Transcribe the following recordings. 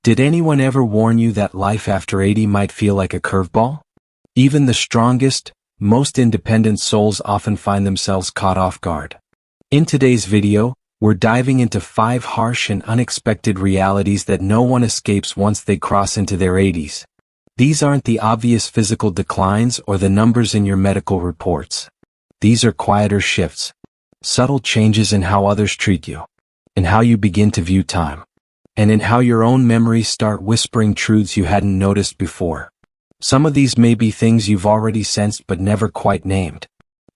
Did anyone ever warn you that life after 80 might feel like a curveball? Even the strongest, most independent souls often find themselves caught off guard. In today's video, we're diving into 5 harsh and unexpected realities that no one escapes once they cross into their 80s. These aren't the obvious physical declines or the numbers in your medical reports. These are quieter shifts, subtle changes in how others treat you, in how you begin to view time, and in how your own memories start whispering truths you hadn't noticed before. Some of these may be things you've already sensed but never quite named.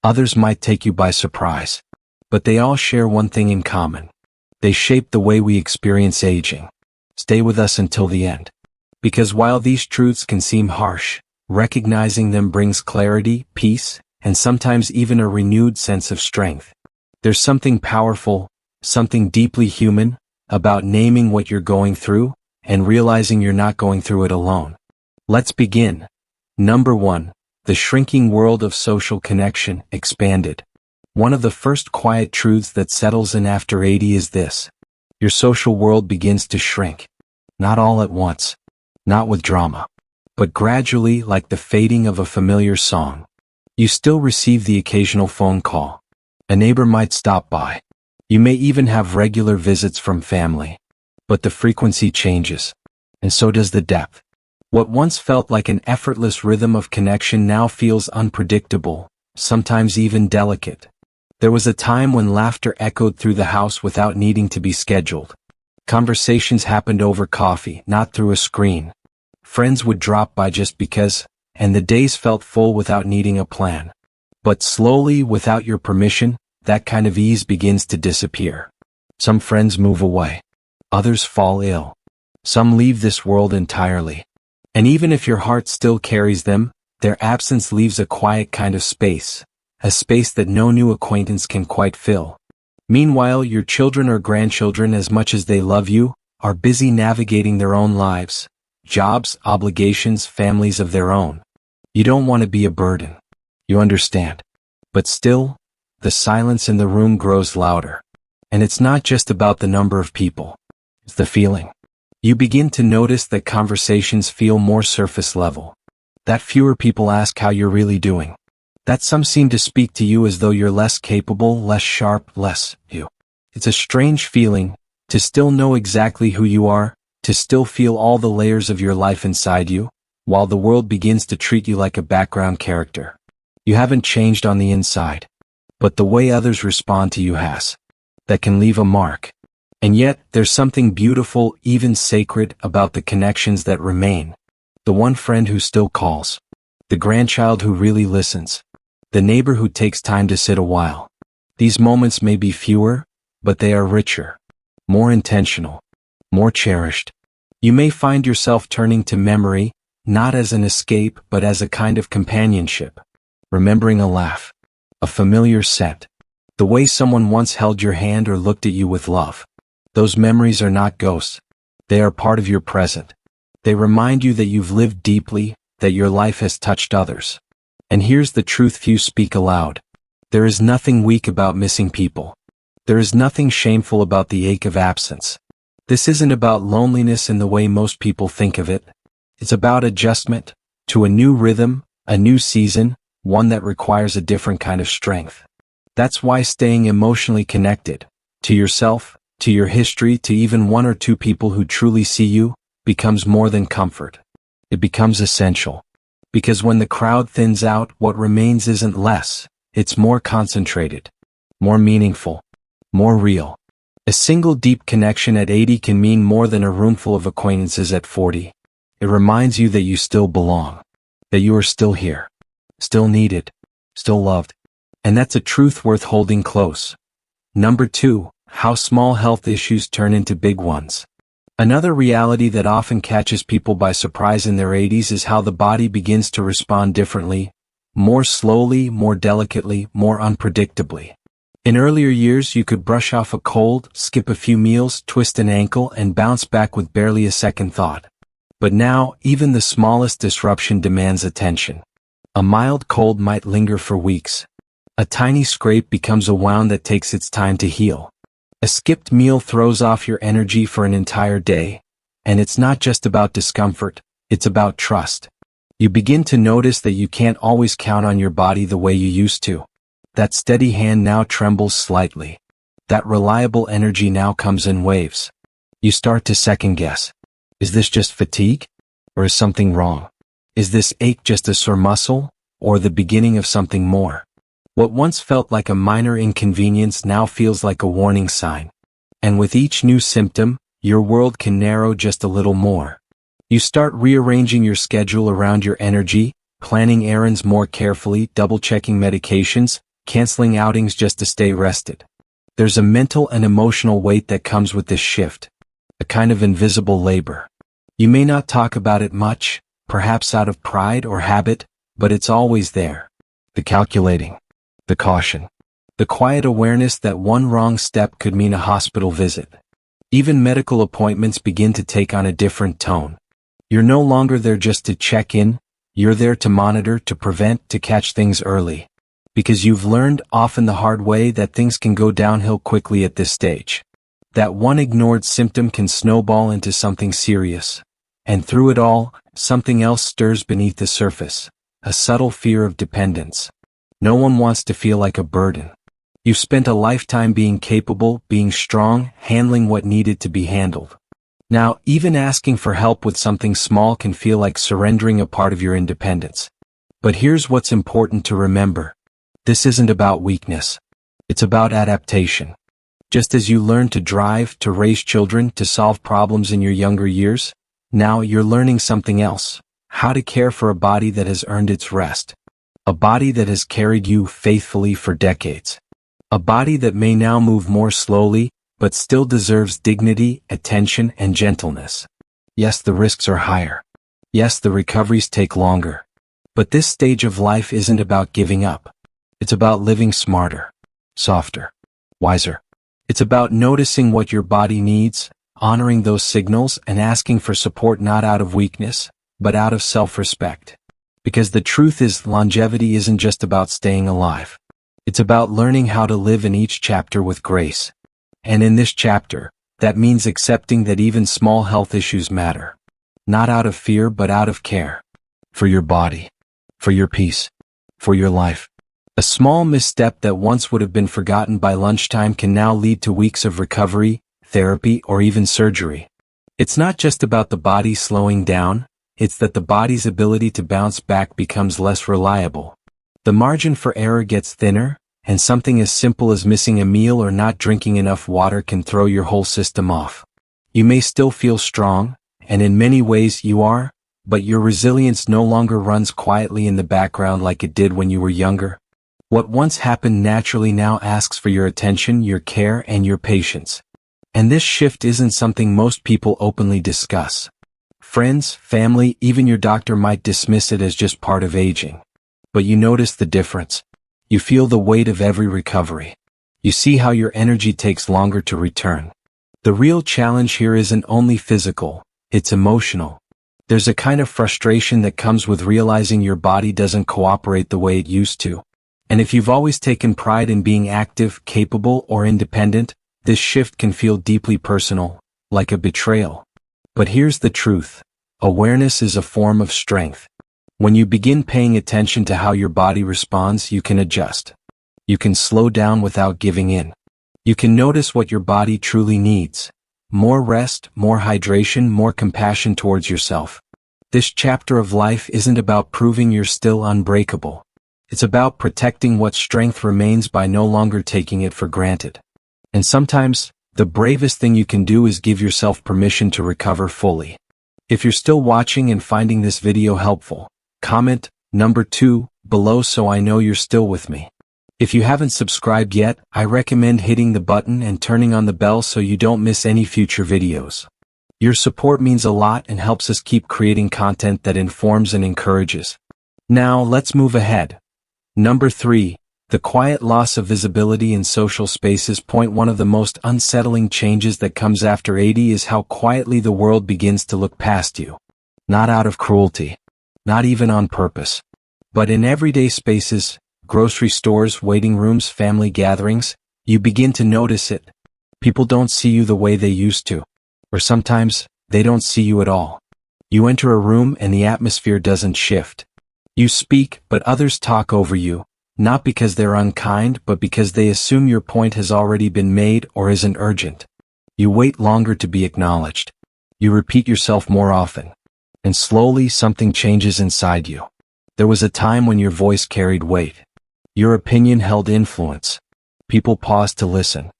Others might take you by surprise. But they all share one thing in common. They shape the way we experience aging. Stay with us until the end. Because while these truths can seem harsh, recognizing them brings clarity, peace, and sometimes even a renewed sense of strength. There's something powerful, something deeply human, about naming what you're going through, and realizing you're not going through it alone. Let's begin. Number 1. The shrinking world of social connection expanded. One of the first quiet truths that settles in after 80 is this. Your social world begins to shrink. Not all at once. Not with drama. But gradually, like the fading of a familiar song. You still receive the occasional phone call. A neighbor might stop by. You may even have regular visits from family. But the frequency changes. And so does the depth. What once felt like an effortless rhythm of connection now feels unpredictable, sometimes even delicate. There was a time when laughter echoed through the house without needing to be scheduled. Conversations happened over coffee, not through a screen. Friends would drop by just because, and the days felt full without needing a plan. But slowly, without your permission, that kind of ease begins to disappear. Some friends move away. Others fall ill. Some leave this world entirely. And even if your heart still carries them, their absence leaves a quiet kind of space. A space that no new acquaintance can quite fill. Meanwhile, your children or grandchildren, as much as they love you, are busy navigating their own lives, jobs, obligations, families of their own. You don't want to be a burden. You understand. But still, the silence in the room grows louder. And it's not just about the number of people. It's the feeling. You begin to notice that conversations feel more surface level. That fewer people ask how you're really doing. That some seem to speak to you as though you're less capable, less sharp, less you. It's a strange feeling, to still know exactly who you are, to still feel all the layers of your life inside you, while the world begins to treat you like a background character. You haven't changed on the inside, but the way others respond to you has. That can leave a mark. And yet, there's something beautiful, even sacred, about the connections that remain. The one friend who still calls. The grandchild who really listens. The neighbor who takes time to sit a while. These moments may be fewer, but they are richer, more intentional, more cherished. You may find yourself turning to memory, not as an escape but as a kind of companionship. Remembering a laugh, a familiar scent, the way someone once held your hand or looked at you with love. Those memories are not ghosts. They are part of your present. They remind you that you've lived deeply, that your life has touched others. And here's the truth few speak aloud. There is nothing weak about missing people. There is nothing shameful about the ache of absence. This isn't about loneliness in the way most people think of it. It's about adjustment to a new rhythm, a new season, one that requires a different kind of strength. That's why staying emotionally connected, to yourself, to your history, to even 1 or 2 people who truly see you, becomes more than comfort. It becomes essential. Because when the crowd thins out, what remains isn't less, it's more concentrated, more meaningful, more real. A single deep connection at 80 can mean more than a roomful of acquaintances at 40. It reminds you that you still belong, that you are still here, still needed, still loved. And that's a truth worth holding close. Number 2, how small health issues turn into big ones. Another reality that often catches people by surprise in their 80s is how the body begins to respond differently, more slowly, more delicately, more unpredictably. In earlier years, you could brush off a cold, skip a few meals, twist an ankle, and bounce back with barely a second thought. But now, even the smallest disruption demands attention. A mild cold might linger for weeks. A tiny scrape becomes a wound that takes its time to heal. A skipped meal throws off your energy for an entire day, And it's not just about discomfort, it's about trust. You begin to notice that you can't always count on your body the way you used to. That steady hand now trembles slightly. That reliable energy now comes in waves. You start to second guess. Is this just fatigue? Or is something wrong? Is this ache just a sore muscle? Or the beginning of something more? What once felt like a minor inconvenience now feels like a warning sign. And with each new symptom, your world can narrow just a little more. You start rearranging your schedule around your energy, planning errands more carefully, double-checking medications, canceling outings just to stay rested. There's a mental and emotional weight that comes with this shift. A kind of invisible labor. You may not talk about it much, perhaps out of pride or habit, but it's always there. The calculating. The caution. The quiet awareness that one wrong step could mean a hospital visit. Even medical appointments begin to take on a different tone. You're no longer there just to check in, you're there to monitor, to prevent, to catch things early. Because you've learned, often the hard way, that things can go downhill quickly at this stage. That one ignored symptom can snowball into something serious. And through it all, something else stirs beneath the surface. A subtle fear of dependence. No one wants to feel like a burden. You've spent a lifetime being capable, being strong, handling what needed to be handled. Now, even asking for help with something small can feel like surrendering a part of your independence. But here's what's important to remember. This isn't about weakness. It's about adaptation. Just as you learned to drive, to raise children, to solve problems in your younger years, now you're learning something else. How to care for a body that has earned its rest. A body that has carried you faithfully for decades. A body that may now move more slowly, but still deserves dignity, attention, and gentleness. Yes, the risks are higher. Yes, the recoveries take longer. But this stage of life isn't about giving up. It's about living smarter, softer, wiser. It's about noticing what your body needs, honoring those signals, and asking for support not out of weakness, but out of self-respect. Because the truth is, longevity isn't just about staying alive. It's about learning how to live in each chapter with grace. And in this chapter, that means accepting that even small health issues matter. Not out of fear, but out of care. For your body. For your peace. For your life. A small misstep that once would have been forgotten by lunchtime can now lead to weeks of recovery, therapy, or even surgery. It's not just about the body slowing down, it's that the body's ability to bounce back becomes less reliable. The margin for error gets thinner, and something as simple as missing a meal or not drinking enough water can throw your whole system off. You may still feel strong, and in many ways you are, but your resilience no longer runs quietly in the background like it did when you were younger. What once happened naturally now asks for your attention, your care, and your patience. And this shift isn't something most people openly discuss. Friends, family, even your doctor might dismiss it as just part of aging. But you notice the difference. You feel the weight of every recovery. You see how your energy takes longer to return. The real challenge here isn't only physical, it's emotional. There's a kind of frustration that comes with realizing your body doesn't cooperate the way it used to. And if you've always taken pride in being active, capable, or independent, this shift can feel deeply personal, like a betrayal. But here's the truth. Awareness is a form of strength. When you begin paying attention to how your body responds, you can adjust. You can slow down without giving in. You can notice what your body truly needs. More rest, more hydration, more compassion towards yourself. This chapter of life isn't about proving you're still unbreakable. It's about protecting what strength remains by no longer taking it for granted. And sometimes, the bravest thing you can do is give yourself permission to recover fully. If you're still watching and finding this video helpful, comment number 2 below so I know you're still with me. If you haven't subscribed yet, I recommend hitting the button and turning on the bell so you don't miss any future videos. Your support means a lot and helps us keep creating content that informs and encourages. Now, let's move ahead. Number 3. The quiet loss of visibility in social spaces. One of the most unsettling changes that comes after 80 is how quietly the world begins to look past you. Not out of cruelty. Not even on purpose. But in everyday spaces, grocery stores, waiting rooms, family gatherings, you begin to notice it. People don't see you the way they used to. Or sometimes, They don't see you at all. You enter a room and the atmosphere doesn't shift. You speak, but others talk over you, not because they're unkind, but because they assume your point has already been made or isn't urgent. You wait longer to be acknowledged. You repeat yourself more often. And slowly something changes inside you. There was a time when your voice carried weight. Your opinion held influence. People paused to listen.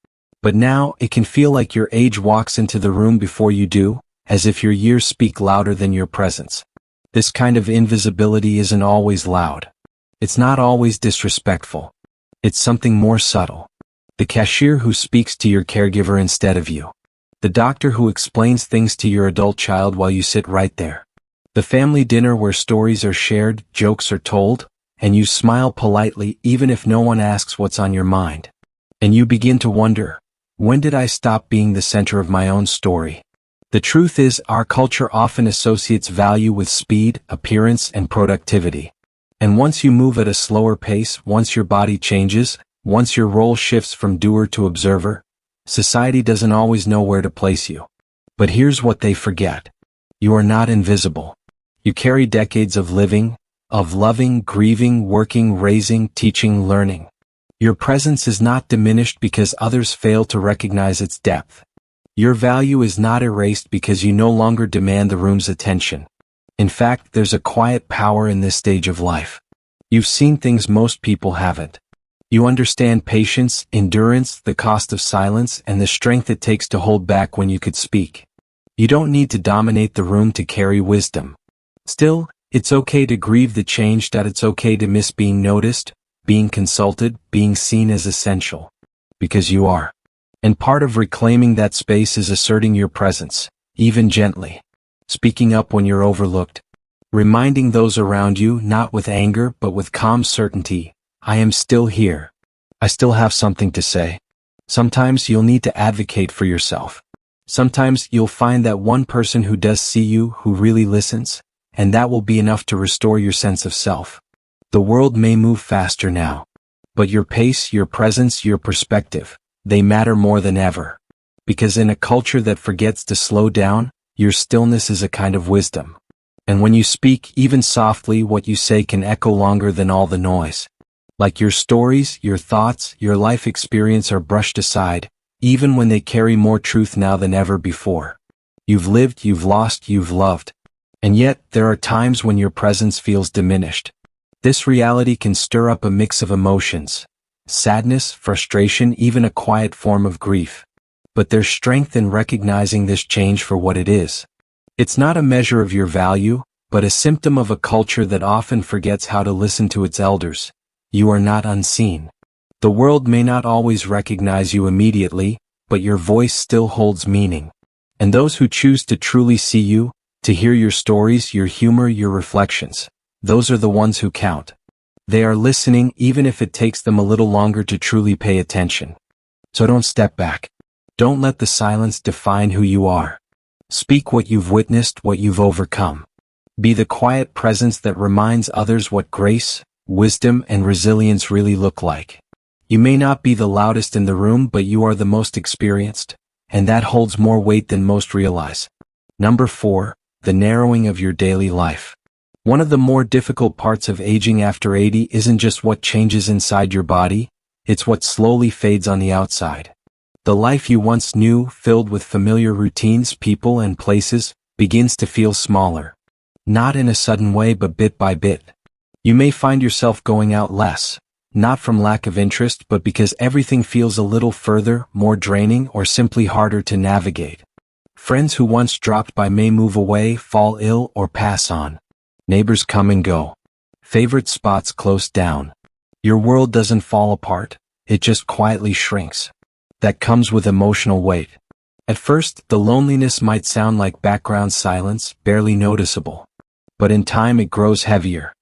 But now it can feel like your age walks into the room before you do, as if your years speak louder than your presence. This kind of invisibility isn't always loud. It's not always disrespectful. It's something more subtle. The cashier who speaks to your caregiver instead of you. The doctor who explains things to your adult child while you sit right there. The family dinner where stories are shared, jokes are told, and you smile politely even if no one asks what's on your mind. And you begin to wonder, when did I stop being the center of my own story? The truth is, our culture often associates value with speed, appearance, and productivity. And once you move at a slower pace, once your body changes, once your role shifts from doer to observer, society doesn't always know where to place you. But here's what they forget. You are not invisible. You carry decades of living, of loving, grieving, working, raising, teaching, learning. Your presence is not diminished because others fail to recognize its depth. Your value is not erased because you no longer demand the room's attention. In fact, there's a quiet power in this stage of life. You've seen things most people haven't. You understand patience, endurance, the cost of silence, and the strength it takes to hold back when you could speak. You don't need to dominate the room to carry wisdom. Still, it's okay to grieve the change. It's okay to miss being noticed, being consulted, being seen as essential. Because you are. And part of reclaiming that space is asserting your presence, even gently. Speaking up when you're overlooked. Reminding those around you, not with anger but with calm certainty, I am still here. I still have something to say. Sometimes you'll need to advocate for yourself. Sometimes you'll find that one person who does see you, who really listens, and that will be enough to restore your sense of self. The world may move faster now. But your pace, your presence, your perspective, they matter more than ever. Because in a culture that forgets to slow down, your stillness is a kind of wisdom. And when you speak, even softly, what you say can echo longer than all the noise. Like your stories, your thoughts, your life experience are brushed aside, even when they carry more truth now than ever before. You've lived, you've lost, you've loved. And yet, there are times when your presence feels diminished. This reality can stir up a mix of emotions. Sadness, frustration, even a quiet form of grief. But there's strength in recognizing this change for what it is. It's not a measure of your value, but a symptom of a culture that often forgets how to listen to its elders. You are not unseen. The world may not always recognize you immediately, but your voice still holds meaning. And those who choose to truly see you, to hear your stories, your humor, your reflections, those are the ones who count. They are listening even if it takes them a little longer to truly pay attention. So don't step back. Don't let the silence define who you are. Speak what you've witnessed, what you've overcome. Be the quiet presence that reminds others what grace, wisdom, and resilience really look like. You may not be the loudest in the room, but you are the most experienced, and that holds more weight than most realize. Number 4, the narrowing of your daily life. One of the more difficult parts of aging after 80 isn't just what changes inside your body, it's what slowly fades on the outside. The life you once knew, filled with familiar routines, people, and places, begins to feel smaller. Not in a sudden way, but bit by bit. You may find yourself going out less, not from lack of interest, but because everything feels a little further, more draining, or simply harder to navigate. Friends who once dropped by may move away, fall ill, or pass on. Neighbors come and go. Favorite spots close down. Your world doesn't fall apart, it just quietly shrinks. That comes with emotional weight. At first, the loneliness might sound like background silence, barely noticeable. But in time it grows heavier.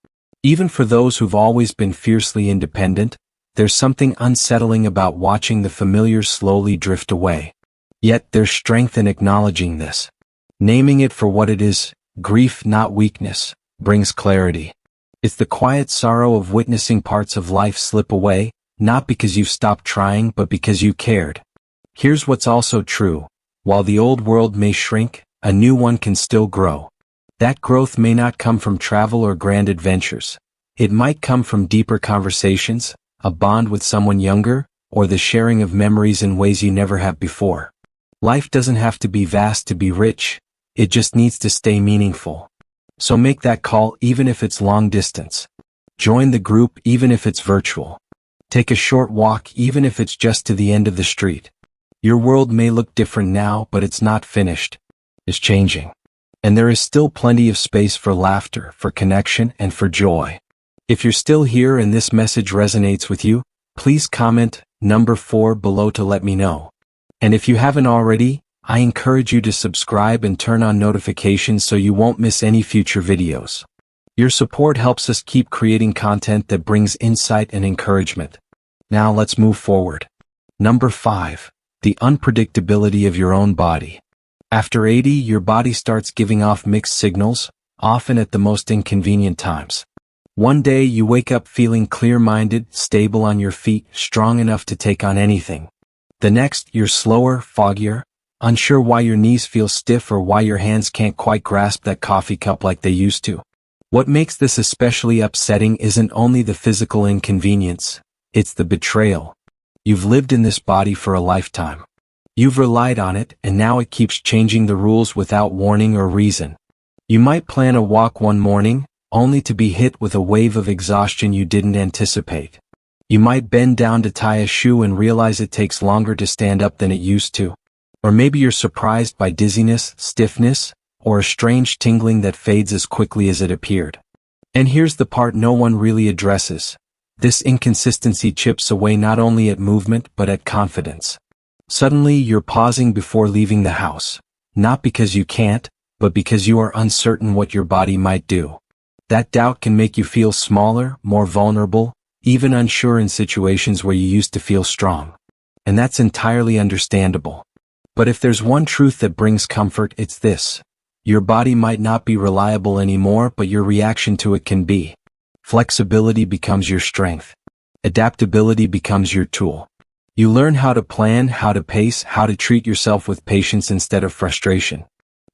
Even for those who've always been fiercely independent, there's something unsettling about watching the familiar slowly drift away. Yet there's strength in acknowledging this. Naming it for what it is, grief, not weakness, brings clarity. It's the quiet sorrow of witnessing parts of life slip away, not because you've stopped trying, but because you cared. Here's what's also true. While the old world may shrink, a new one can still grow. That growth may not come from travel or grand adventures. It might come from deeper conversations, a bond with someone younger, or the sharing of memories in ways you never have before. Life doesn't have to be vast to be rich. It just needs to stay meaningful. So make that call even if it's long distance. Join the group even if it's virtual. Take a short walk even if it's just to the end of the street. Your world may look different now, but it's not finished. It's changing. And there is still plenty of space for laughter, for connection, and for joy. If you're still here and this message resonates with you, please comment number 4 below to let me know. And if you haven't already, I encourage you to subscribe and turn on notifications so you won't miss any future videos. Your support helps us keep creating content that brings insight and encouragement. Now let's move forward. Number 5. The unpredictability of your own body. After 80, your body starts giving off mixed signals, often at the most inconvenient times. One day you wake up feeling clear-minded, stable on your feet, strong enough to take on anything. The next, you're slower, foggier, unsure why your knees feel stiff or why your hands can't quite grasp that coffee cup like they used to. What makes this especially upsetting isn't only the physical inconvenience, it's the betrayal. You've lived in this body for a lifetime. You've relied on it, and now it keeps changing the rules without warning or reason. You might plan a walk one morning, only to be hit with a wave of exhaustion you didn't anticipate. You might bend down to tie a shoe and realize it takes longer to stand up than it used to. Or maybe you're surprised by dizziness, stiffness, or a strange tingling that fades as quickly as it appeared. And here's the part no one really addresses. This inconsistency chips away not only at movement but at confidence. Suddenly you're pausing before leaving the house, not because you can't, but because you are uncertain what your body might do. That doubt can make you feel smaller, more vulnerable, even unsure in situations where you used to feel strong. And that's entirely understandable. But if there's one truth that brings comfort, it's this. Your body might not be reliable anymore, but your reaction to it can be. Flexibility becomes your strength. Adaptability becomes your tool. You learn how to plan, how to pace, how to treat yourself with patience instead of frustration.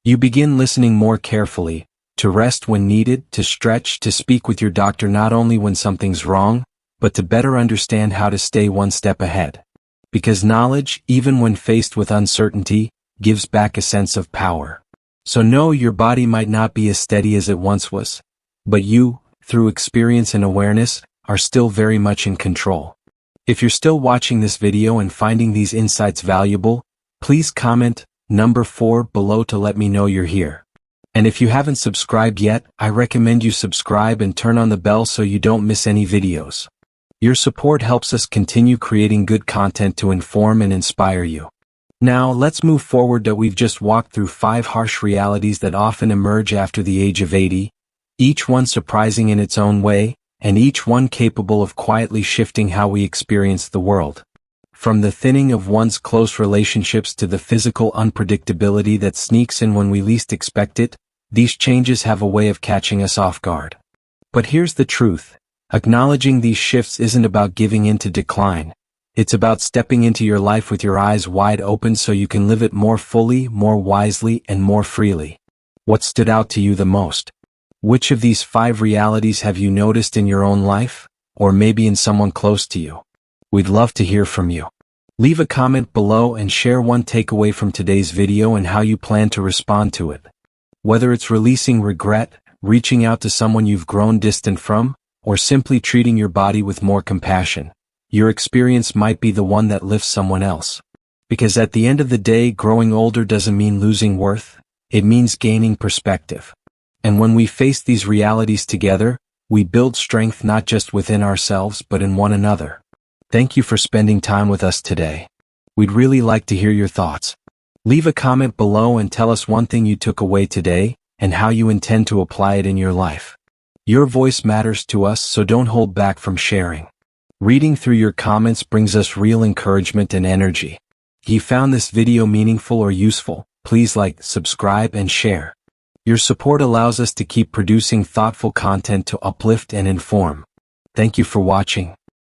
You begin listening more carefully, to rest when needed, to stretch, to speak with your doctor not only when something's wrong, but to better understand how to stay one step ahead. Because knowledge, even when faced with uncertainty, gives back a sense of power. So no, your body might not be as steady as it once was, but you, through experience and awareness, are still very much in control. If you're still watching this video and finding these insights valuable, please comment number 4 below to let me know you're here. And if you haven't subscribed yet, I recommend you subscribe and turn on the bell so you don't miss any videos. Your support helps us continue creating good content to inform and inspire you. Now, let's move forward. We've just walked through 5 harsh realities that often emerge after the age of 80, each one surprising in its own way, and each one capable of quietly shifting how we experience the world. From the thinning of one's close relationships to the physical unpredictability that sneaks in when we least expect it, these changes have a way of catching us off guard. But here's the truth. Acknowledging these shifts isn't about giving in to decline. It's about stepping into your life with your eyes wide open so you can live it more fully, more wisely, and more freely. What stood out to you the most? Which of these 5 realities have you noticed in your own life, or maybe in someone close to you? We'd love to hear from you. Leave a comment below and share one takeaway from today's video and how you plan to respond to it. Whether it's releasing regret, reaching out to someone you've grown distant from, or simply treating your body with more compassion, your experience might be the one that lifts someone else. Because at the end of the day, growing older doesn't mean losing worth, it means gaining perspective. And when we face these realities together, we build strength not just within ourselves but in one another. Thank you for spending time with us today. We'd really like to hear your thoughts. Leave a comment below and tell us one thing you took away today and how you intend to apply it in your life. Your voice matters to us, so don't hold back from sharing. Reading through your comments brings us real encouragement and energy. If you found this video meaningful or useful, please like, subscribe, and share. Your support allows us to keep producing thoughtful content to uplift and inform. Thank you for watching.